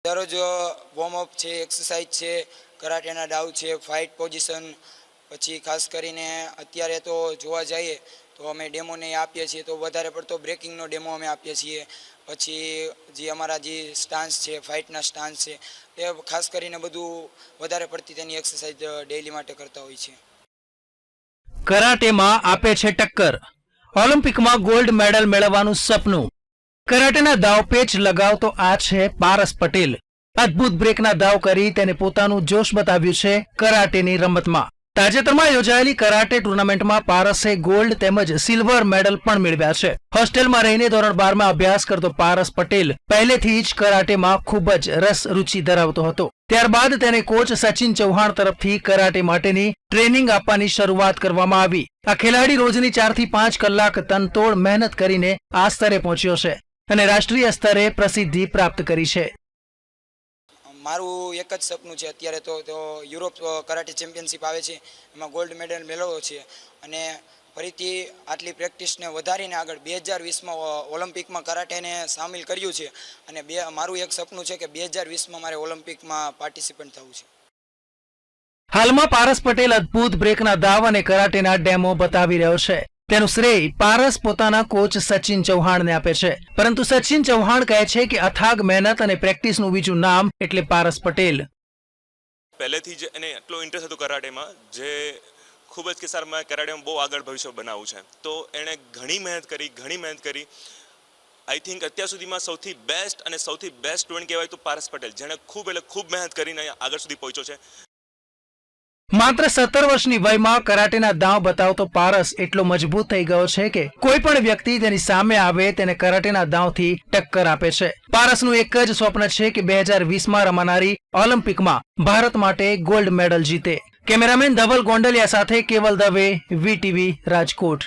દરરોજ વોર્મઅપ છે, એક્સરસાઇઝ છે, કરાટેના ડાવ છે, ફાઇટ પોઝિશન, પછી ખાસ કરીને અત્યારે તો જોવા જઈએ તો અમે ડેમોને આપીએ છીએ તો વધારે પડતો બ્રેકિંગનો ડેમો અમે આપીએ છીએ. પછી જે અમારા જે સ્ટાન્સ છે, ફાઇટના સ્ટાન્સ છે, એ ખાસ કરીને બધું વધારે પડતી તેની એક્સરસાઇઝ ડેઇલી માટે કરતા હોય છે. કરાટેમાં આપે છે ટક્કર. ઓલિમ્પિકમાં ગોલ્ડ મેડલ મેળવવાનું સપનું. કરાટેના દાવપેચ લગાવતો આ છે પારસ પટેલ. અદ્ભુત બ્રેકના દાવ કરી તેને પોતાનું જોશ બતાવ્યું છે કરાટેની રમતમાં. તાજેતરમાં યોજાયેલી કરાટે ટુર્નામેન્ટમાં પારસે ગોલ્ડ તેમજ સિલ્વર મેડલ પણ મેળવ્યા છે. હોસ્ટેલમાં રહીને ધોરણ 12માં અભ્યાસ કરતો પારસ પટેલ પહેલેથી જ કરાટેમાં ખૂબ જ રુચિ ધરાવતો હતો. ત્યારબાદ તેને કોચ સચિન ચૌહાણ તરફથી કરાટે માટેની ટ્રેનિંગ આપવાની શરૂઆત કરવામાં આવી. આ ખેલાડી રોજની 4 થી 5 કલાક તનતોડ મહેનત કરીને આ સ્તરે પહોંચ્યો છે અને રાષ્ટ્રીય સ્તરે પ્રસિદ્ધિ પ્રાપ્ત કરી છે. મારું એક જ સપનું છે અત્યારે તો યુરોપ કરાટે ચેમ્પિયનશિપ આવે છે એમાં ગોલ્ડ મેડલ મેળવવો છે અને ફરીથી આટલી પ્રેક્ટિસને વધારીને આગળ 2020માં ઓલિમ્પિકમાં કરાટેને સામેલ કર્યું છે અને મારું એક સપનું છે કે 2020માં મારે ઓલિમ્પિકમાં પાર્ટિસિપન્ટ થવું છે. હાલમાં પારસ પટેલ અદ્ભુત બ્રેકના દાવ અને કરાટેના ડેમો બતાવી રહ્યો છે. તેનું શ્રેય પારસ પોતાના કોચ સચિન ચૌહાણને આપે છે. પરંતુ સચિન ચૌહાણ કહે છે કે અથાગ મહેનત અને પ્રેક્ટિસનું બીજું નામ એટલે પારસ પટેલ. પહેલેથી જ એને એટલો ઇન્ટરેસ્ટ હતો કરાટેમાં, જે ખૂબ જ કિસ્સામાં કરાટેમાં બહુ આગળ ભવિષ્ય બનાવવું છે. તો એણે ઘણી મહેનત કરી. આઈ થિંક અત્યાર સુધીમાં સૌથી બેસ્ટ સ્ટુડન્ટ કહેવાય તો પારસ પટેલ, જેણે ખૂબ મહેનત કરીને આગળ સુધી પહોંચ્યો છે. માત્ર 17 વર્ષની વયમાં કરાટેના દાવ બતાવતો પારસ એટલો મજબૂત થઈ ગયો છે કે કોઈ પણ વ્યક્તિ તેની સામે આવે તેને કરાટેના દાવથી ટક્કર આપે છે. પારસનું એક જ સ્વપ્ન છે કે 2020માં રમાનારી ઓલિમ્પિકમાં ભારત માટે ગોલ્ડ મેડલ જીતે. કેમેરામેન ધવલ ગોંડલિયા સાથે કેવલ દવે, વીટીવી, રાજકોટ.